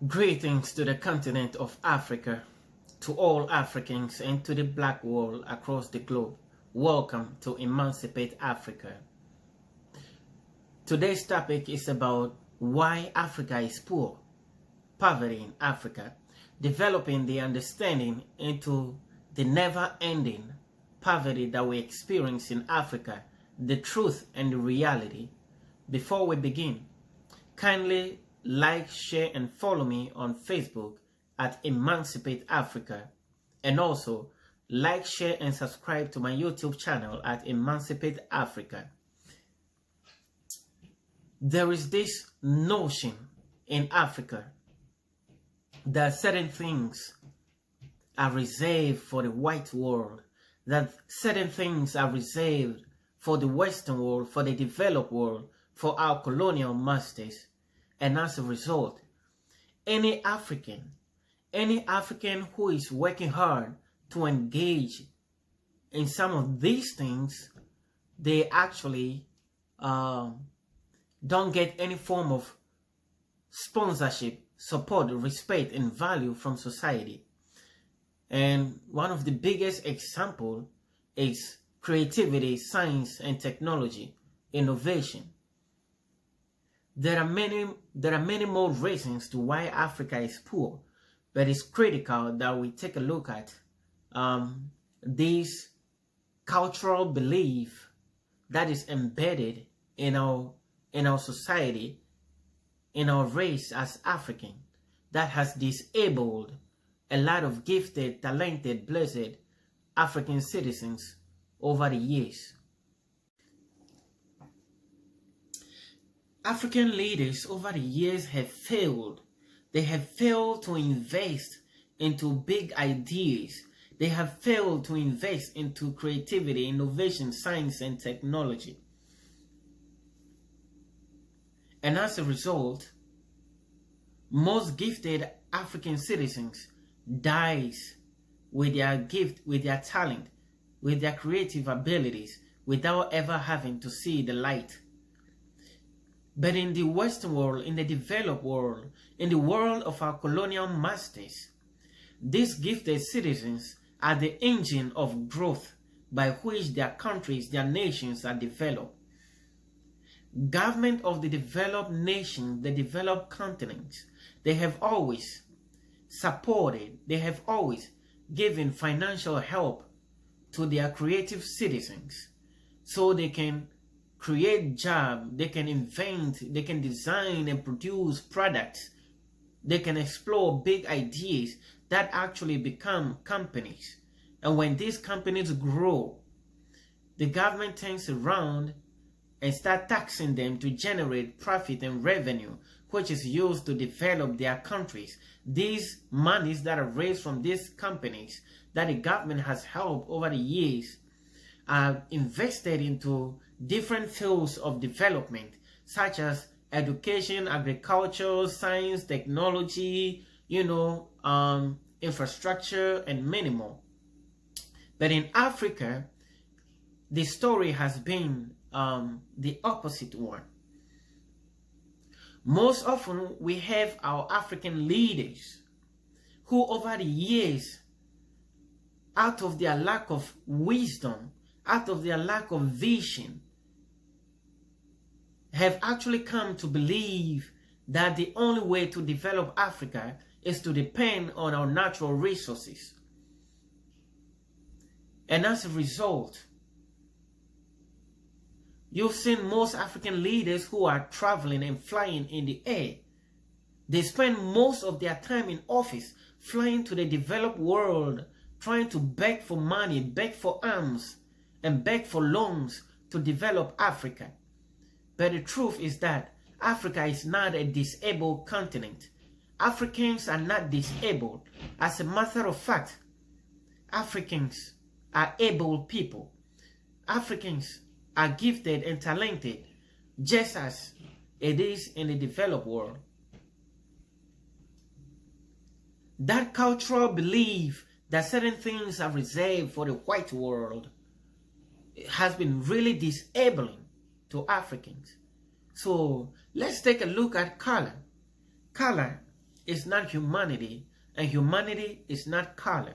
Greetings to the continent of Africa, to all Africans and to the black world across the globe. Welcome to Emancipate Africa. Today's topic is about why Africa is poor, poverty in Africa, developing the understanding into the never-ending poverty that we experience in Africa, the truth and the reality. Before we begin, kindly like, share, and follow me on Facebook at Emancipate Africa. And also, like, share, and subscribe to my YouTube channel at Emancipate Africa. There is this notion in Africa that certain things are reserved for the white world, that certain things are reserved for the Western world, for the developed world, for our colonial masters. And as a result, any African who is working hard to engage in some of these things, they actually don't get any form of sponsorship, support, respect, and value from society. And one of the biggest examples is creativity, science, and technology, innovation. There are many more reasons to why Africa is poor, but it's critical that we take a look at this cultural belief that is embedded in our society, in our race as African, that has disabled a lot of gifted, talented, blessed African citizens over the years. African leaders over the years have failed. They have failed to invest into big ideas. They have failed to invest into creativity, innovation, science, and technology. And as a result, most gifted African citizens dies with their gift, with their talent, with their creative abilities, without ever having to see the light. But in the Western world, in the developed world, in the world of our colonial masters, these gifted citizens are the engine of growth by which their countries, their nations are developed. Government of the developed nation, the developed continents, they have always supported, they have always given financial help to their creative citizens so they can create jobs, they can invent, they can design and produce products, they can explore big ideas that actually become companies. And when these companies grow, the government turns around and start taxing them to generate profit and revenue, which is used to develop their countries. These monies that are raised from these companies that the government has helped over the years are invested into different fields of development, such as education, agriculture, science, technology, infrastructure, and many more. But in Africa, the story has been the opposite one. Most often, we have our African leaders who over the years, out of their lack of wisdom, out of their lack of vision, have actually come to believe that the only way to develop Africa is to depend on our natural resources. And as a result, you've seen most African leaders who are traveling and flying in the air. They spend most of their time in office flying to the developed world, trying to beg for money, beg for arms, and beg for loans to develop Africa. But the truth is that Africa is not a disabled continent. Africans are not disabled. As a matter of fact, Africans are able people. Africans are gifted and talented, just as it is in the developed world. That cultural belief that certain things are reserved for the white world has been really disabling to Africans. So let's take a look at color. Color is not humanity, and humanity is not color.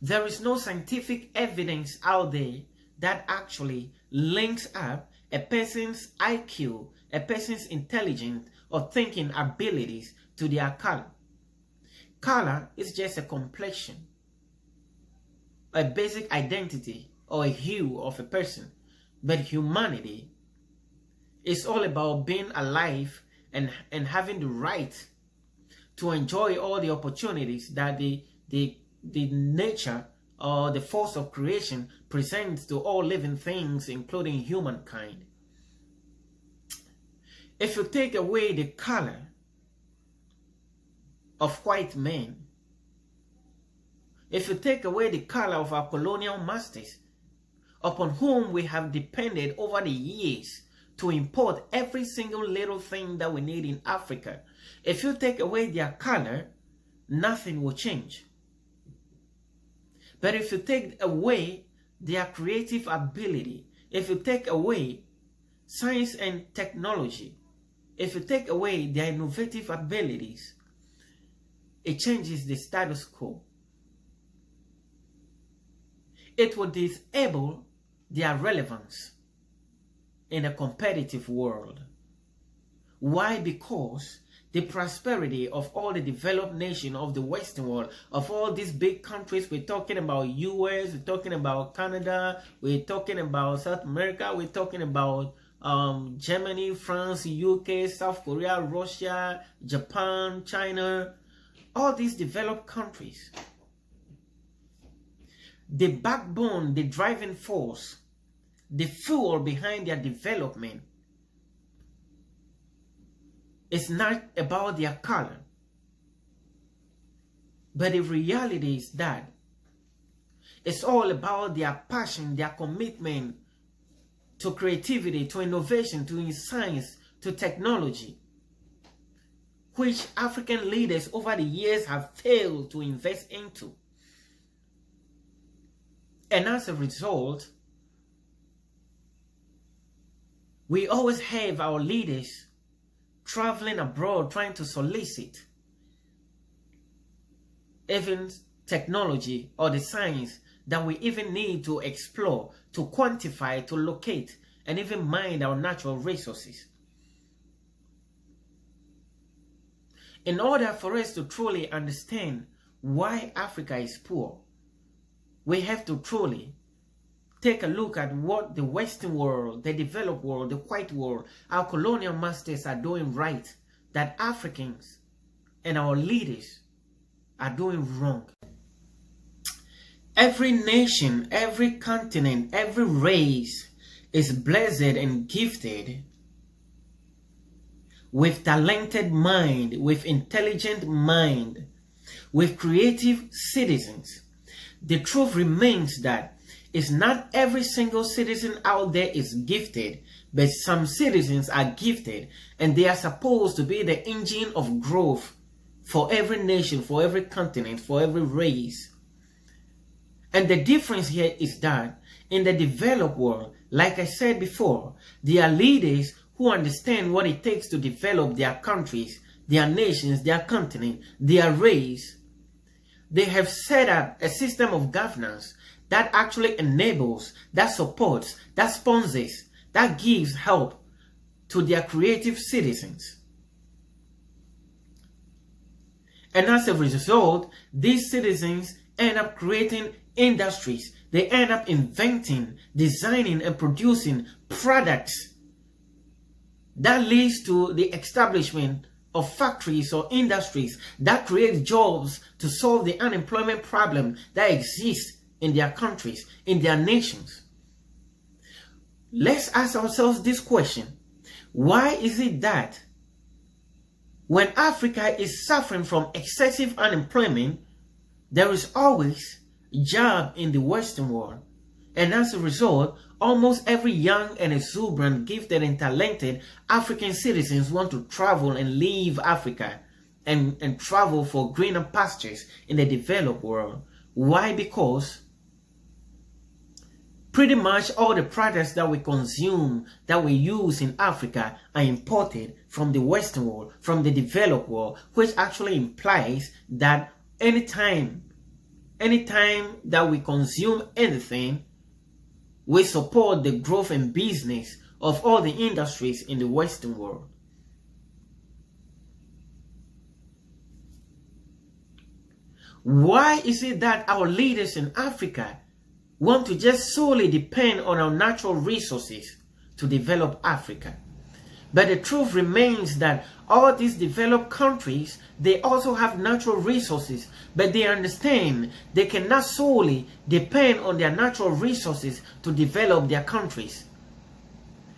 There is no scientific evidence out there that actually links up a person's IQ, a person's intelligence or thinking abilities to their color. Color is just a complexion, a basic identity or a hue of a person. But humanity is all about being alive and having the right to enjoy all the opportunities that the nature or the force of creation presents to all living things, including humankind. If you take away the color of white men, if you take away the color of our colonial masters, upon whom we have depended over the years to import every single little thing that we need in Africa, if you take away their color, nothing will change. But if you take away their creative ability, if you take away science and technology, if you take away their innovative abilities, it changes the status quo. It will disable their relevance in a competitive world. Why? Because the prosperity of all the developed nations of the Western world, of all these big countries, we're talking about US, we're talking about Canada, we're talking about South America, we're talking about Germany, France, UK, South Korea, Russia, Japan, China, all these developed countries. The backbone, the driving force, the fuel behind their development is not about their color. But the reality is that it's all about their passion, their commitment to creativity, to innovation, to science, to technology, which African leaders over the years have failed to invest into. And as a result, we always have our leaders traveling abroad trying to solicit even technology or the science that we even need to explore, to quantify, to locate, and even mine our natural resources. In order for us to truly understand why Africa is poor, we have to truly take a look at what the Western world, the developed world, the white world, our colonial masters are doing right, that Africans and our leaders are doing wrong. Every nation, every continent, every race is blessed and gifted with talented mind, with intelligent mind, with creative citizens. The truth remains that it's not every single citizen out there is gifted, but some citizens are gifted, and they are supposed to be the engine of growth for every nation, for every continent, for every race. And the difference here is that in the developed world, like I said before, there are leaders who understand what it takes to develop their countries, their nations, their continent, their race. They have set up a system of governance that actually enables, that supports, that sponsors, that gives help to their creative citizens. And as a result, these citizens end up creating industries. They end up inventing, designing, and producing products that leads to the establishment of factories or industries that create jobs to solve the unemployment problem that exists in their countries, in their nations. Let's ask ourselves this question. Why is it that when Africa is suffering from excessive unemployment, there is always a job in the Western world? And as a result, almost every young and exuberant, gifted and talented African citizens want to travel and leave Africa and travel for greener pastures in the developed world. Why? Because Pretty much all the products that we consume, that we use in Africa, are imported from the Western world, from the developed world, which actually implies that anytime that we consume anything, we support the growth and business of all the industries in the Western world. Why is it that our leaders in Africa want to just solely depend on our natural resources to develop Africa? But the truth remains that all these developed countries, they also have natural resources, but they understand they cannot solely depend on their natural resources to develop their countries.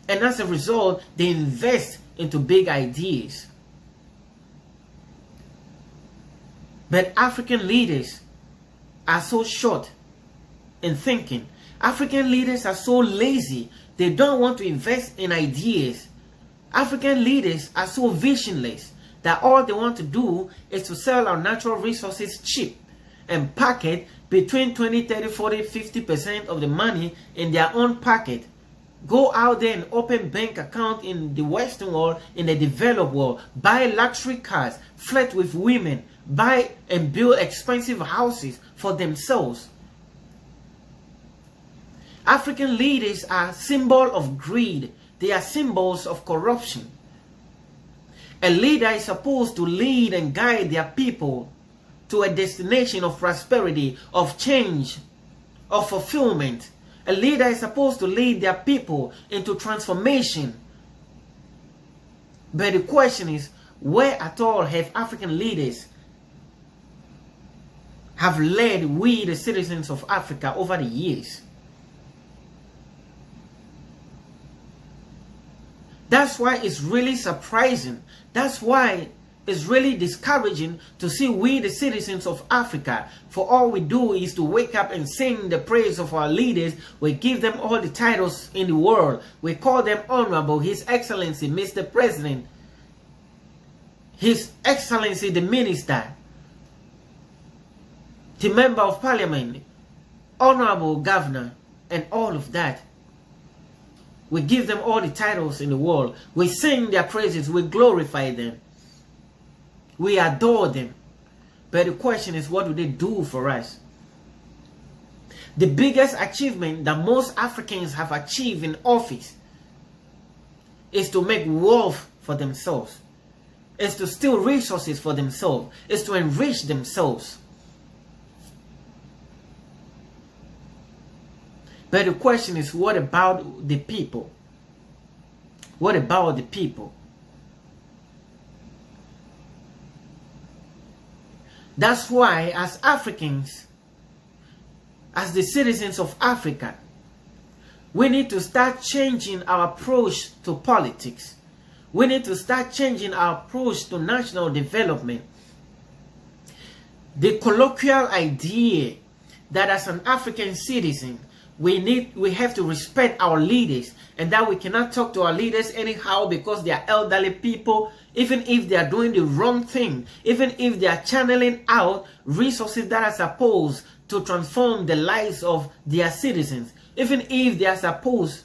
And as a result, they invest into big ideas. But African leaders are so short in thinking. African leaders are so lazy, they don't want to invest in ideas. African leaders are so visionless that all they want to do is to sell our natural resources cheap and pocket between 20, 30, 40, 50% of the money in their own pocket. Go out there and open bank account in the Western world, in the developed world, buy luxury cars, flirt with women, buy and build expensive houses for themselves. African leaders are symbols of greed. They are symbols of corruption. A leader is supposed to lead and guide their people to a destination of prosperity, of change, of fulfillment. A leader is supposed to lead their people into transformation. But the question is, where at all have African leaders have led we, the citizens of Africa, over the years? That's why it's really surprising. That's why it's really discouraging to see we, the citizens of Africa, for all we do is to wake up and sing the praise of our leaders. We give them all the titles in the world. We call them Honorable, His Excellency, Mr. President, His Excellency, the Minister, the Member of Parliament, Honorable Governor, and all of that. We give them all the titles in the world. We sing their praises. We glorify them. We adore them. But the question is, what do they do for us? The biggest achievement that most Africans have achieved in office is to make wealth for themselves. Is to steal resources for themselves. Is to enrich themselves. But the question is, what about the people? What about the people? That's why, as Africans, as the citizens of Africa, we need to start changing our approach to politics. We need to start changing our approach to national development. The colloquial idea that as an African citizen, we have to respect our leaders, and that we cannot talk to our leaders anyhow because they are elderly people, even if they are doing the wrong thing, even if they are channeling out resources that are supposed to transform the lives of their citizens, even if they are supposed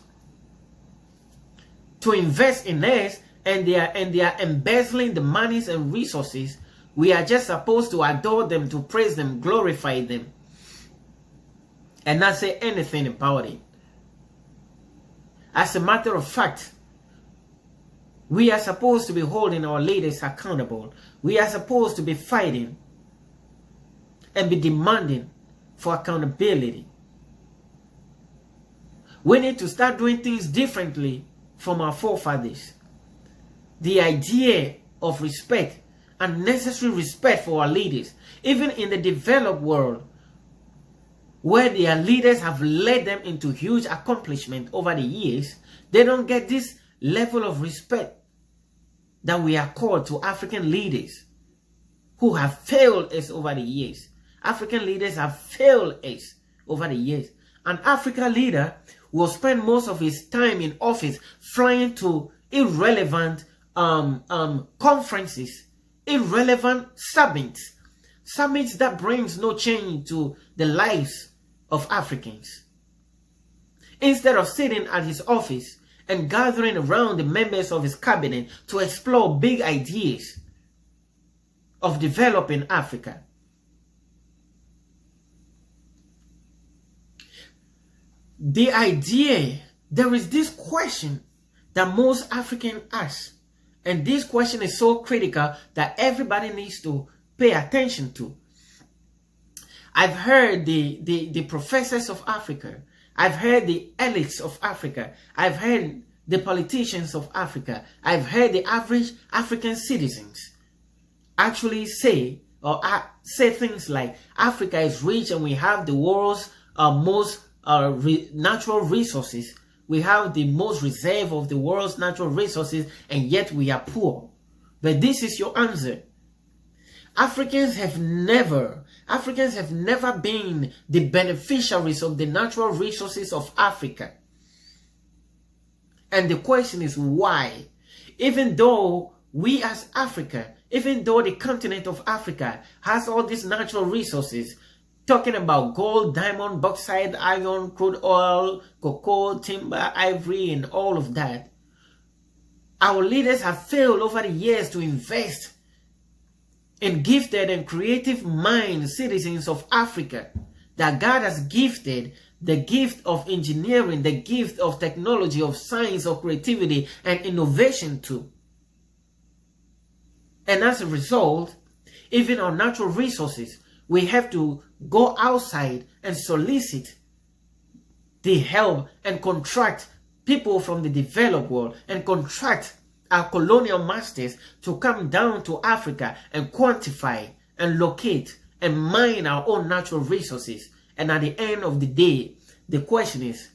to invest in us and they are embezzling the monies and resources. We are just supposed to adore them, to praise them, glorify them, and not say anything about it. As a matter of fact, we are supposed to be holding our leaders accountable. We are supposed to be fighting and be demanding for accountability. We need to start doing things differently from our forefathers. The idea of respect, and necessary respect for our leaders, even in the developed world, where their leaders have led them into huge accomplishment over the years, they don't get this level of respect that we accord to African leaders who have failed us over the years. African leaders have failed us over the years. An African leader will spend most of his time in office flying to irrelevant conferences, irrelevant summits that brings no change to the lives of Africans. instead of sitting at his office and gathering around the members of his cabinet to explore big ideas of developing Africa. The idea, there is this question that most Africans ask, and this question is so critical that everybody needs to pay attention to. I've heard the professors of Africa, I've heard the elites of Africa, I've heard the politicians of Africa, I've heard the average African citizens actually say things like Africa is rich and we have the world's most natural resources. We have the most reserve of the world's natural resources, and yet we are poor. But this is your answer. Africans have never been the beneficiaries of the natural resources of Africa. And the question is why? Even though we as Africa, even though the continent of Africa has all these natural resources, talking about gold, diamond, bauxite, iron, crude oil, cocoa, timber, ivory, and all of that, our leaders have failed over the years to invest in gifted and creative mind citizens of Africa that God has gifted the gift of engineering, the gift of technology, of science, of creativity, and innovation to. And as a result, even our natural resources, we have to go outside and solicit the help and contract people from the developed world and contract our colonial masters to come down to Africa and quantify and locate and mine our own natural resources. And at the end of the day, the question is,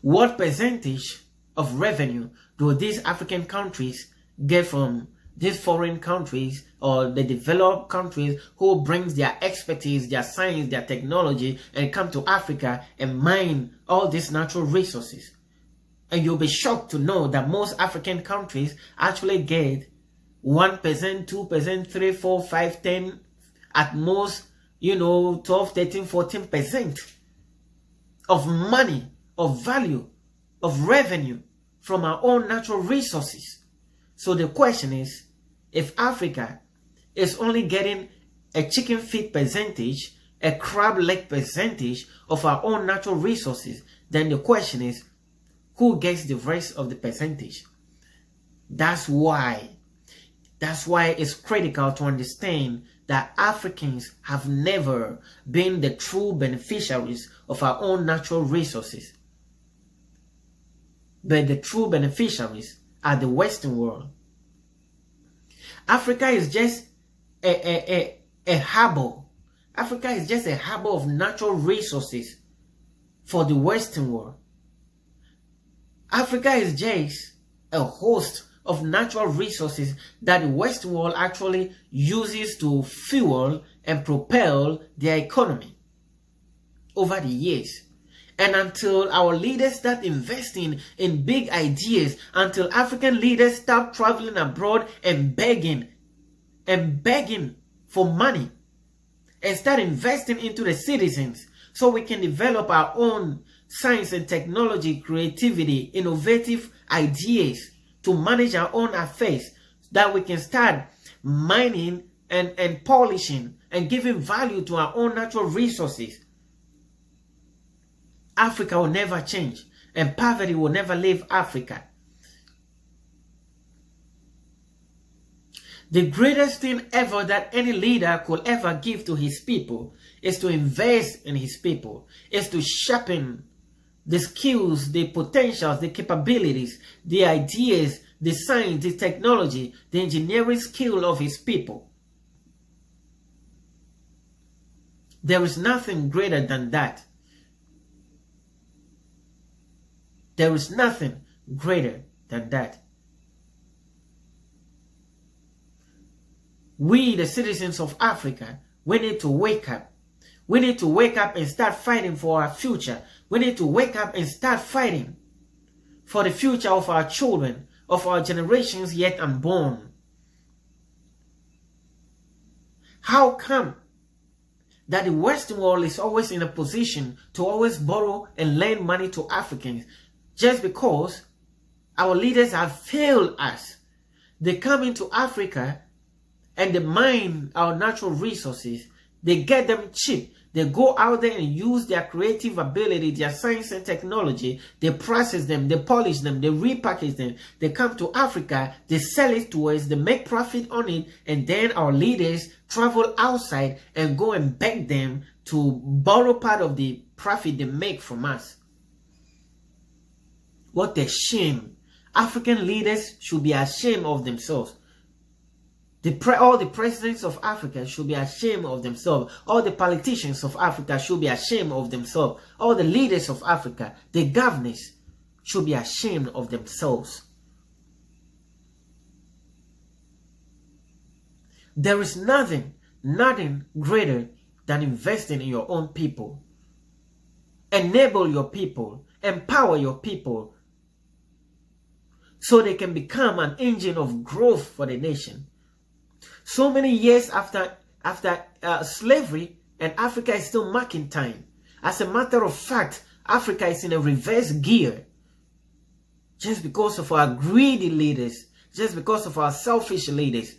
what percentage of revenue do these African countries get from these foreign countries or the developed countries who brings their expertise, their science, their technology and come to Africa and mine all these natural resources? And you'll be shocked to know that most African countries actually get 1%, 2%, 3, 4, 5, 10, at most, 12, 13, 14% of money, of value, of revenue from our own natural resources. So the question is, if Africa is only getting a chicken feet percentage, a crab leg percentage of our own natural resources, then the question is, who gets the rest of the percentage? That's why it's critical to understand that Africans have never been the true beneficiaries of our own natural resources. But the true beneficiaries are the Western world. Africa is just a harbor. Africa is just a harbor of natural resources for the Western world. Africa is just a host of natural resources that the Western world actually uses to fuel and propel their economy over the years. And until our leaders start investing in big ideas, until African leaders stop traveling abroad and begging for money, and start investing into the citizens so we can develop our own science and technology, creativity, innovative ideas to manage our own affairs, that we can start mining and polishing and giving value to our own natural resources, Africa will never change and poverty will never leave Africa. The greatest thing ever that any leader could ever give to his people is to invest in his people, is to sharpen the skills, the potentials, the capabilities, the ideas, the science, the technology, the engineering skill of his people. There is nothing greater than that. There is nothing greater than that. We, the citizens of Africa, we need to wake up. We need to wake up and start fighting for our future. We need to wake up and start fighting for the future of our children, of our generations yet unborn. How come that the Western world is always in a position to always borrow and lend money to Africans just because our leaders have failed us. They come into Africa and they mine our natural resources. They get them cheap. They go out there and use their creative ability, their science and technology. They process them, they polish them, they repackage them. They come to Africa, they sell it to us, they make profit on it, and then our leaders travel outside and go and beg them to borrow part of the profit they make from us. What a shame. African leaders should be ashamed of themselves. All the presidents of Africa should be ashamed of themselves. All the politicians of Africa should be ashamed of themselves. All the leaders of Africa, the governors, should be ashamed of themselves. There is nothing greater than investing in your own people. Enable your people, empower your people, so they can become an engine of growth for the nation. So many years after slavery, and Africa is still marking time. As a matter of fact, Africa is in a reverse gear. Just because of our greedy leaders, just because of our selfish leaders.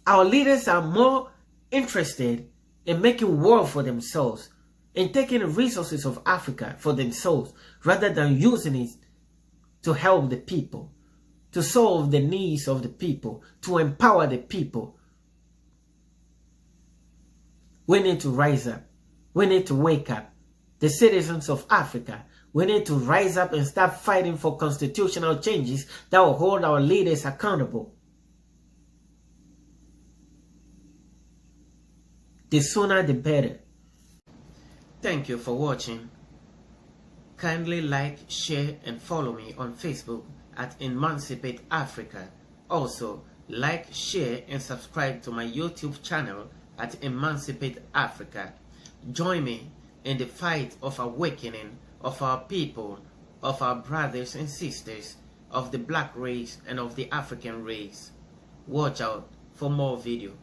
Our leaders are more interested in making war for themselves, in taking the resources of Africa for themselves, rather than using it to help the people, to solve the needs of the people, to empower the people. We need to rise up. We need to wake up. The citizens of Africa, we need to rise up and start fighting for constitutional changes that will hold our leaders accountable. The sooner the better. Thank you for watching. Kindly like, share, and follow me on Facebook at Emancipate Africa. Also, like, share, and subscribe to my YouTube channel at Emancipate Africa. Join me in the fight of awakening of our people, of our brothers and sisters, of the black race and of the African race. Watch out for more videos.